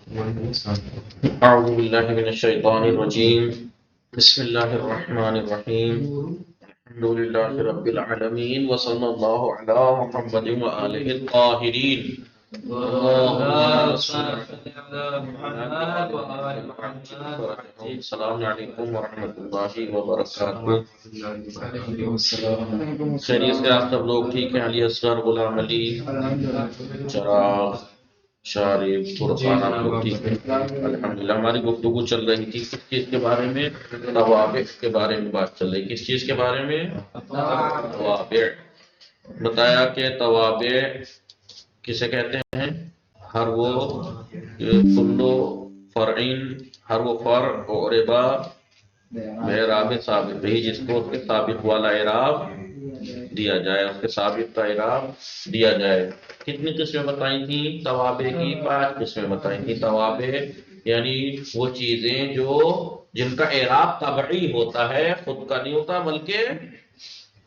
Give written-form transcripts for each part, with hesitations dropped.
أعوذ بالله من الشيطان الرجيم بسم الله الرحمن الرحيم الحمد لله رب العالمين وصلى الله على محمد وآله الطاهرين اللهم صل على محمد وآل محمد. السلام علیکم ورحمۃ اللہ وبرکاتہ. خیریت سے آپ سب لوگ ٹھیک ہیں؟ علی اصغر، غلام علی، چراغ، شارف، فرقان، آپ لوگ ٹھیک ہیں؟ الحمدللہ. ہماری گفتگو چل رہی تھی کس چیز کے بارے میں؟ توابع کے بارے میں بات چل رہی. کس چیز کے بارے میں؟ توابع. بتایا کہ توابع کسے کہتے ہیں؟ ہر وہ کلو فرعین، ہر وہ فرع عربا اعراب ثابت ہی جس کو اس کے سابق والا اعراب دیا جائے، اس کے سابق کا اعراب دیا جائے. کتنی قسمیں بتائی تھیں توابع کی؟ 5 قسمیں بتائی تھیں. توابع یعنی وہ چیزیں جن کا اعراب تبعی ہوتا ہے، خود کا نہیں ہوتا بلکہ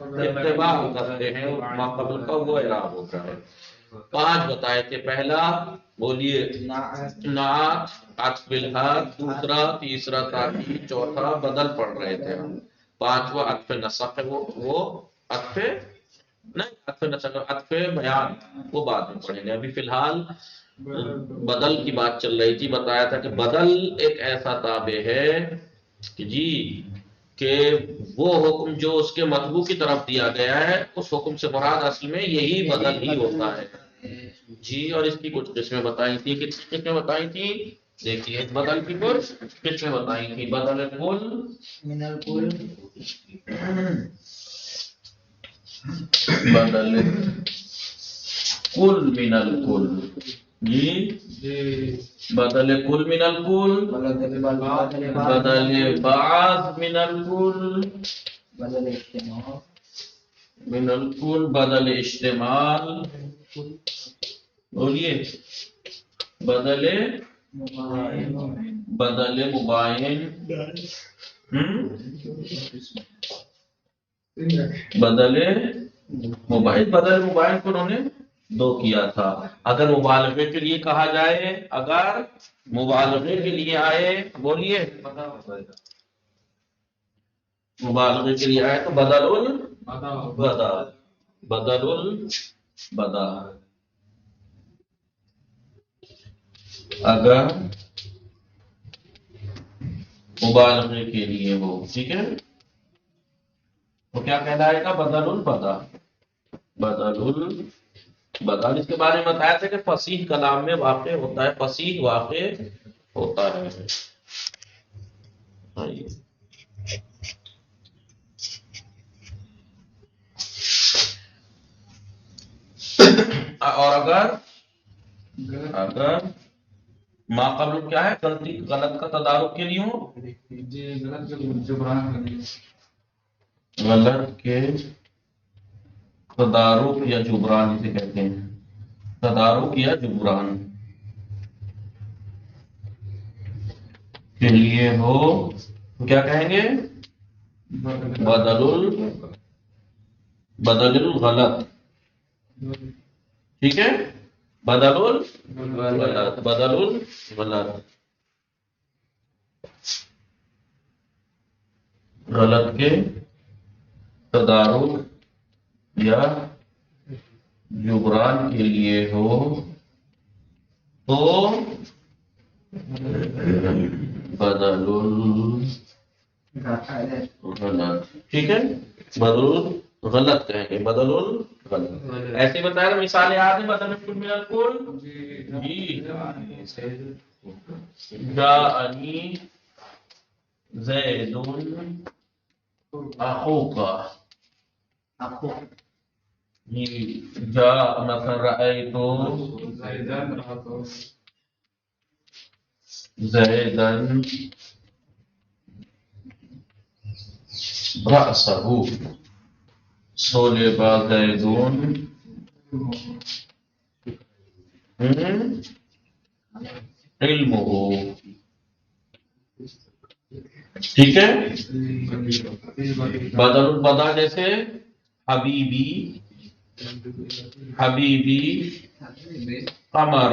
اتباع کرتے ہیں، ما قبل کا وہ اعراب ہوتا ہے. 5 بتائے تھے. پہلا بولیے نعت، عطف بالحق، دوسرا، تیسرا تاکید، چوتھا بدل پڑھ رہے تھے ہم. 5واں عطف نسق ہے، وہ عطف نہیں، عطف نسق، عطف بیان وہ بعد میں پڑھیں گے. ابھی فی الحال بدل کی بات چل رہی تھی. بتایا تھا کہ بدل ایک ایسا تابع ہے کہ وہ حکم جو اس کے مطبوع کی طرف دیا گیا ہے، اس حکم سے مراد اصل میں یہی بدل ہی ہوتا ہے اور اس کی کچھ قسمیں بتائی تھی. کتنی قسمیں بتائی تھی؟ دیکھیے بدل کی کچھ قسمیں بتائی تھی. بدل کل من الکل، بدل کل من الکل، بدل کل من الکل، بدل بعض من الکل، من الکل، بدل اشتمال، بولیے بدل مباین، بدل مباین. بدل مباین کو انہوں نے 2 کیا تھا. اگر مبالغے کے لیے کہا جائے، اگر مبالغے کے لیے آئے، بولیے مبالغے کے لیے آئے تو بدل البدا، بدل البدا. اگر مبالغے کے لیے ہو، ٹھیک ہے، تو کیا کہلائے گا؟ بدل البدا. بدل البدا. اس کے بارے میں بتایا تھا کہ فصیح کلام میں واقع ہوتا ہے، فصیح واقع ہوتا ہے. اور اگر ما قبل کیا ہے؟ غلط کا تدارک کے لیے ہو، غلط کے تدارک یا جبران اسے کہتے ہیں. تدارک یا جبران کے لیے ہو تو کیا کہیں گے؟ بدل الغلط. ٹھیک ہے، بدل الغلط، بدل الغلط، غلط کے تدارک یا جبران کے لیے ہو تو بدل الغلط. ٹھیک ہے، بدل الغلط کہیں گے، بدل الغلط. ایسے بتایا تھا. مثال یاد ہے بدل کل من الکل؟ جی، جاءنی زید اخوک، جاء مثلا رأیت زیدا رأسہ، صلب زید علمہ. ٹھیک ہے، بدل البدا جیسے حبیبی، حبیبی قمر،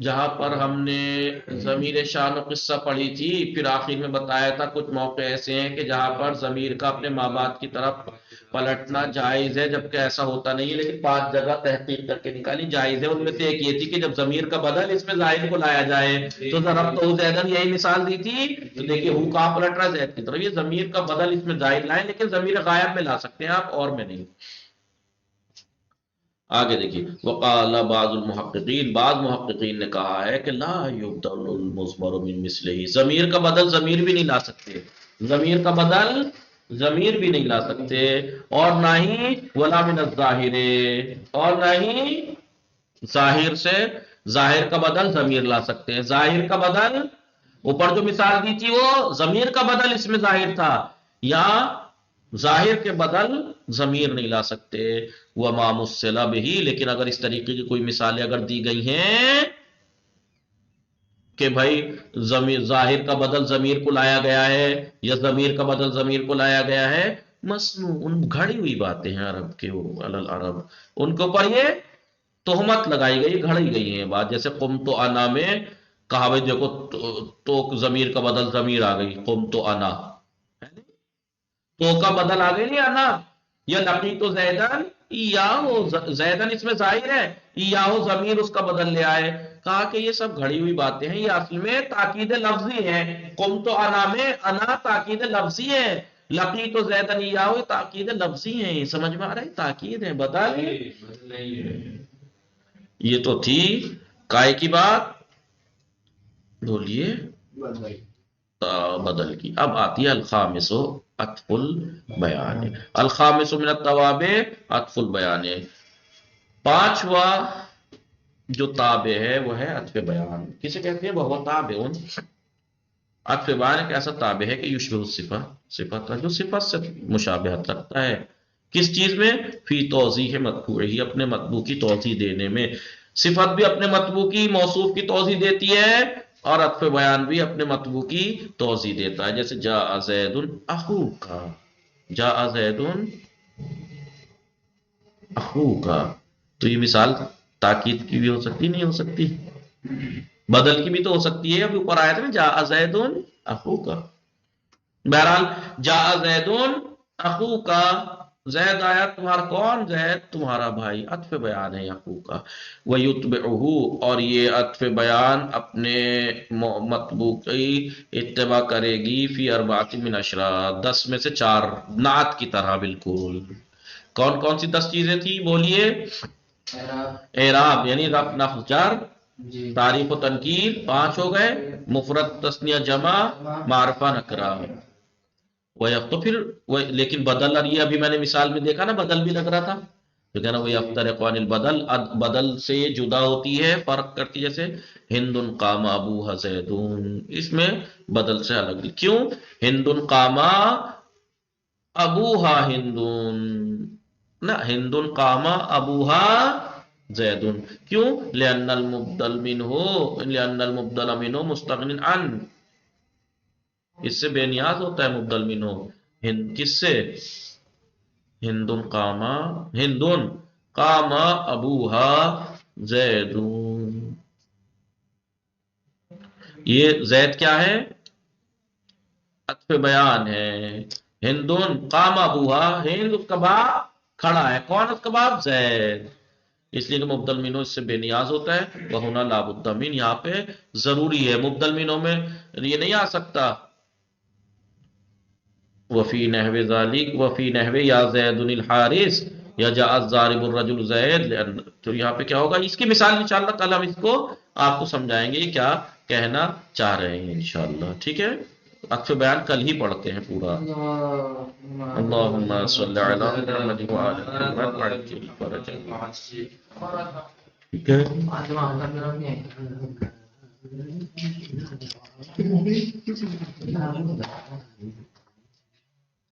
جہاں پر ہم نے ضمیر شان و قصہ پڑھی تھی، پھر آخر میں بتایا تھا کچھ موقع ایسے ہیں کہ جہاں پر ضمیر کا اپنے ماں باپ کی طرف پلٹنا جائز ہے، جبکہ ایسا ہوتا نہیں ہے، لیکن 5 جگہ تحقیق کر کے نکالی جائز ہے۔ ان میں سے ایک یہ تھی کہ جب ضمیر کا بدل اس میں زائد کو لایا جائے، تو ضرب تو زیدن یہی مثال دی تھی، تو دیکھیے ہو کہاں پلٹ رہا ہے؟ زید کی طرف۔ یہ ضمیر کا بدل اس میں زائد لائیں، لیکن ضمیر غائب میں لا سکتے ہیں آپ، اور میں نہیں۔ آگے دیکھیے، وقال بعض المحققین، بعض محققین نے کہا ہے کہ لا یبدل المضمر من مثلہ، ضمیر کا بدل ضمیر بھی نہیں لا سکتے، ضمیر کا بدل ضمیر بھی نہیں لا سکتے، اور نہ ہی ولا من الظاہر، اور نہ ہی ظاہر سے، ظاہر کا بدل ضمیر لا سکتے ہیں۔ ظاہر کا بدل، اوپر جو مثال دی تھی وہ ضمیر کا بدل اس میں ظاہر تھا، یا ظاہر کے بدل ضمیر نہیں لا سکتے۔ وما مُثِّلَ بِهِ، لیکن اگر اس طریقے کی کوئی مثالیں اگر دی گئی ہیں کہ بھائی ظاہر کا بدل ضمیر کو لایا گیا ہے، یا ضمیر کا بدل ضمیر کو لایا گیا ہے، ان گھڑی ہوئی باتیں ہیں عرب کے، العرب، ان کے اوپر یہ تہمت لگائی گئی، گھڑی گئی ہیں بات۔ جیسے قم تو انا میں کہا بھائی دیکھو تو ضمیر کا بدل ضمیر آ گئی، قم تو انا، تو کا بدل آ گئی نہیں انا، یا لقیت زیدن ایاہو، زیدن اس میں ظاہر ہے، ایاہو ضمیر اس کا بدل لے آئے۔ کہا کہ یہ سب گھڑی ہوئی باتیں ہیں، یہ اصل میں تاکید لفظی ہیں۔ قم تو انا میں انا تاکید لفظی ہے، لقیت زیدن ایاہو تاکید لفظی ہیں، یہ سمجھ میں آ رہا ہے؟ تاکید ہے، بدل نہیں ہے۔ یہ تو تھی کائے کی بات، بولیے بدل کی۔ اب آتی ہے الخامس عطف البیان، الخامس من التوابع عطف البیان، پانچواں جو تابع ہے وہ ہے عطف بیان۔ کسے کہتے ہیں؟ وہ تابع، عطف بیان ایک ایسا تابع ہے کہ یشبہ الصفہ، صفت جو صفت سے مشابہت رکھتا ہے، کس چیز میں؟ فی توضیح مطبوعہ، اپنے مطبوع کی توضیح دینے میں۔ صفت بھی اپنے مطبوع کی، موصوف کی توضیح دیتی ہے، اور عطف بیان بھی اپنے مطبوع کی توضیح دیتا ہے۔ جیسے جاء زید اخوک، جاء زید اخوک، تو یہ مثال تاکید کی بھی ہو سکتی، نہیں ہو سکتی؟ بدل کی بھی تو ہو سکتی ہے، ابھی اوپر آیا تھا نا جاء زید اخوک۔ بہرحال جاء زید اخوک، زید آیا تمہارا، کون؟ زید تمہارا بھائی، عطف بیان ہے اخوک کا۔ وَيُتْبِعُهُ، اور یہ عطف بیان اپنے مطبوع کی اتباع کرے گی، فی اربعۃ من اشراط، 10 میں سے 4، نعت کی طرح بالکل۔ کون کون سی 10 چیزیں تھی بولیے؟ اعراب یعنی رفع نصب جر، تعریف و تنکیر 5 ہو گئے، مفرد تثنیہ جمع، معرفہ نکرہ۔ تو پھر لیکن بدل، اور یہ ابھی میں نے مثال میں دیکھا نا بدل بھی لگ رہا تھا، تو کہنا وہ یفترق عن البدل، بدل سے یہ جدا ہوتی ہے، فرق کرتی، جیسے ہند قام ابوہا زیدون، اس میں بدل سے الگ۔ کیوں؟ ہند قام ابوہا ہندون، نہ ہند قام ابوہا زیدون، کیوں؟ لأن المبدل منہ مستغن عن، اس سے بے نیاز ہوتا ہے مبدل منہ، ہند کس سے؟ ہندن قام ابوہا زیدون، یہ زید کیا ہے؟ عطف بیان ہے۔ ہندن قام ابوہا، ہند اس کا باپ کھڑا ہے، کون اس کا باپ؟ زید، اس لیے کہ مبدل منہ اس سے بے نیاز ہوتا ہے۔ وہنا لا بد من، یہاں پہ ضروری ہے، مبدل منہ میں یہ نہیں آ سکتا۔ وفی نحو ذالک، وفی نحو یا زید الحارث، یا جاء الضارب الرجل زید، تو یہاں پہ کیا ہوگا؟ اس کی مثال انشاءاللہ کل ہم اس کو آپ کو سمجھائیں گے کیا کہنا چاہ رہے ہیں انشاءاللہ، ٹھیک ہے؟ عطف بیان کل ہی پڑھتے ہیں پورا۔ اللہم صلی علی محمد وعلی محمد وعجل فرجہ، ٹھیک ہے؟